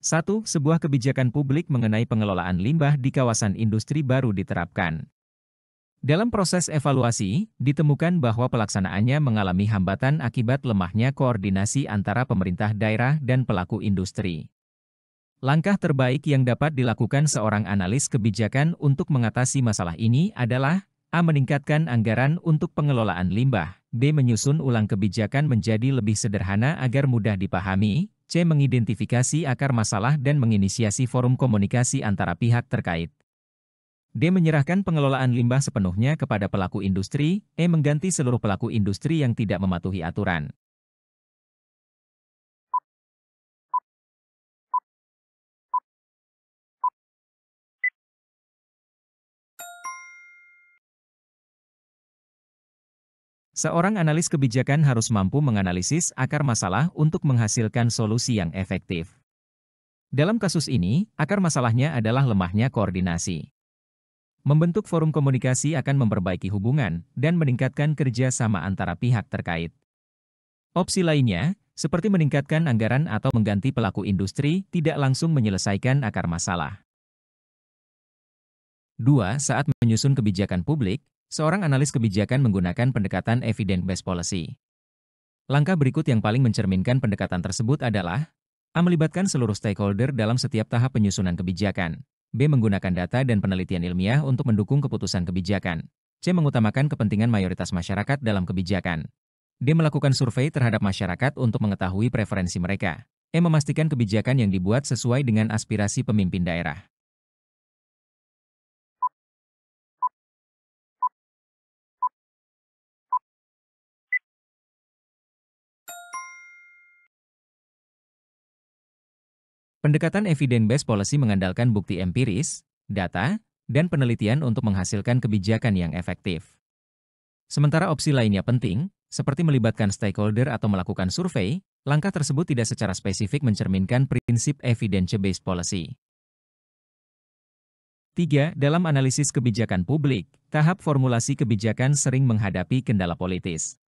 1. Sebuah kebijakan publik mengenai pengelolaan limbah di kawasan industri baru diterapkan. Dalam proses evaluasi, ditemukan bahwa pelaksanaannya mengalami hambatan akibat lemahnya koordinasi antara pemerintah daerah dan pelaku industri. Langkah terbaik yang dapat dilakukan seorang analis kebijakan untuk mengatasi masalah ini adalah A. Meningkatkan anggaran untuk pengelolaan limbah, B. Menyusun ulang kebijakan menjadi lebih sederhana agar mudah dipahami, C. Mengidentifikasi akar masalah dan menginisiasi forum komunikasi antara pihak terkait. D. Menyerahkan pengelolaan limbah sepenuhnya kepada pelaku industri, E. Mengganti seluruh pelaku industri yang tidak mematuhi aturan. Seorang analis kebijakan harus mampu menganalisis akar masalah untuk menghasilkan solusi yang efektif. Dalam kasus ini, akar masalahnya adalah lemahnya koordinasi. Membentuk forum komunikasi akan memperbaiki hubungan dan meningkatkan kerja sama antara pihak terkait. Opsi lainnya, seperti meningkatkan anggaran atau mengganti pelaku industri, tidak langsung menyelesaikan akar masalah. 2. Saat menyusun kebijakan publik, seorang analis kebijakan menggunakan pendekatan evidence-based policy. Langkah berikut yang paling mencerminkan pendekatan tersebut adalah A. Melibatkan seluruh stakeholder dalam setiap tahap penyusunan kebijakan. B. Menggunakan data dan penelitian ilmiah untuk mendukung keputusan kebijakan. C. Mengutamakan kepentingan mayoritas masyarakat dalam kebijakan. D. Melakukan survei terhadap masyarakat untuk mengetahui preferensi mereka. E. Memastikan kebijakan yang dibuat sesuai dengan aspirasi pemimpin daerah. Pendekatan evidence-based policy mengandalkan bukti empiris, data, dan penelitian untuk menghasilkan kebijakan yang efektif. Sementara opsi lainnya penting, seperti melibatkan stakeholder atau melakukan survei, langkah tersebut tidak secara spesifik mencerminkan prinsip evidence-based policy. 3. Dalam analisis kebijakan publik, tahap formulasi kebijakan sering menghadapi kendala politis.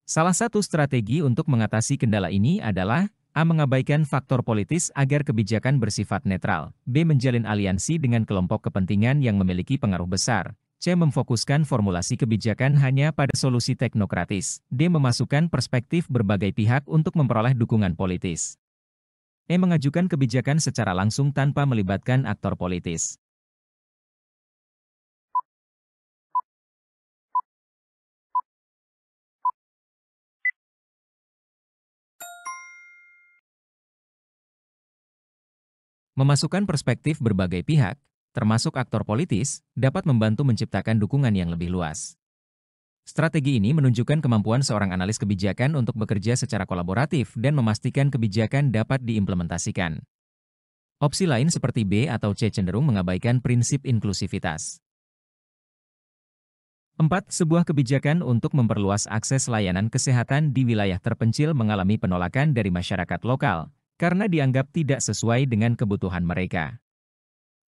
Salah satu strategi untuk mengatasi kendala ini adalah A. Mengabaikan faktor politis agar kebijakan bersifat netral. B. Menjalin aliansi dengan kelompok kepentingan yang memiliki pengaruh besar. C. Memfokuskan formulasi kebijakan hanya pada solusi teknokratis. D. Memasukkan perspektif berbagai pihak untuk memperoleh dukungan politis. E. Mengajukan kebijakan secara langsung tanpa melibatkan aktor politis. Memasukkan perspektif berbagai pihak, termasuk aktor politis, dapat membantu menciptakan dukungan yang lebih luas. Strategi ini menunjukkan kemampuan seorang analis kebijakan untuk bekerja secara kolaboratif dan memastikan kebijakan dapat diimplementasikan. Opsi lain seperti B atau C cenderung mengabaikan prinsip inklusivitas. 4. Sebuah kebijakan untuk memperluas akses layanan kesehatan di wilayah terpencil mengalami penolakan dari masyarakat lokal, karena dianggap tidak sesuai dengan kebutuhan mereka.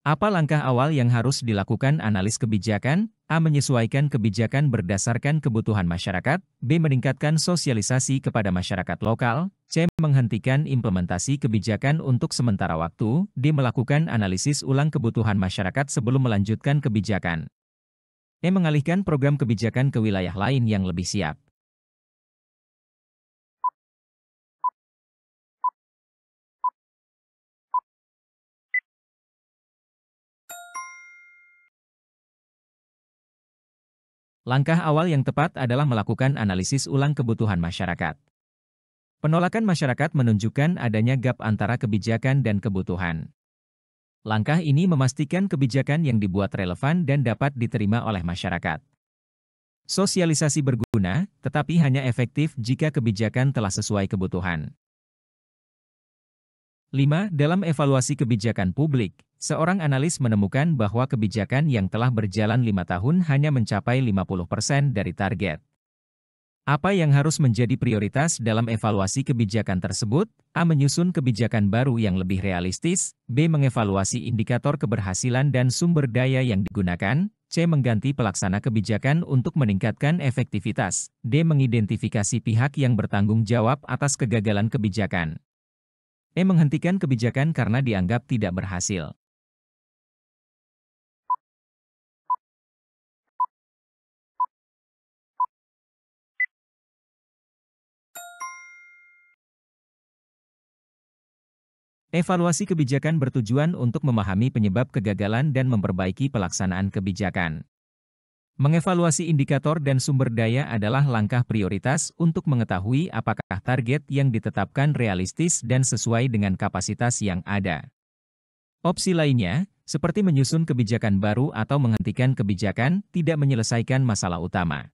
Apa langkah awal yang harus dilakukan analis kebijakan? A. Menyesuaikan kebijakan berdasarkan kebutuhan masyarakat. B. Meningkatkan sosialisasi kepada masyarakat lokal. C. Menghentikan implementasi kebijakan untuk sementara waktu. D. Melakukan analisis ulang kebutuhan masyarakat sebelum melanjutkan kebijakan. E. Mengalihkan program kebijakan ke wilayah lain yang lebih siap. Langkah awal yang tepat adalah melakukan analisis ulang kebutuhan masyarakat. Penolakan masyarakat menunjukkan adanya gap antara kebijakan dan kebutuhan. Langkah ini memastikan kebijakan yang dibuat relevan dan dapat diterima oleh masyarakat. Sosialisasi berguna, tetapi hanya efektif jika kebijakan telah sesuai kebutuhan. 5. Dalam evaluasi kebijakan publik, seorang analis menemukan bahwa kebijakan yang telah berjalan 5 tahun hanya mencapai 50% dari target. Apa yang harus menjadi prioritas dalam evaluasi kebijakan tersebut? A. Menyusun kebijakan baru yang lebih realistis. B. Mengevaluasi indikator keberhasilan dan sumber daya yang digunakan. C. Mengganti pelaksana kebijakan untuk meningkatkan efektivitas. D. Mengidentifikasi pihak yang bertanggung jawab atas kegagalan kebijakan. Menghentikan kebijakan karena dianggap tidak berhasil. Evaluasi kebijakan bertujuan untuk memahami penyebab kegagalan dan memperbaiki pelaksanaan kebijakan. Mengevaluasi indikator dan sumber daya adalah langkah prioritas untuk mengetahui apakah target yang ditetapkan realistis dan sesuai dengan kapasitas yang ada. Opsi lainnya, seperti menyusun kebijakan baru atau menghentikan kebijakan, tidak menyelesaikan masalah utama.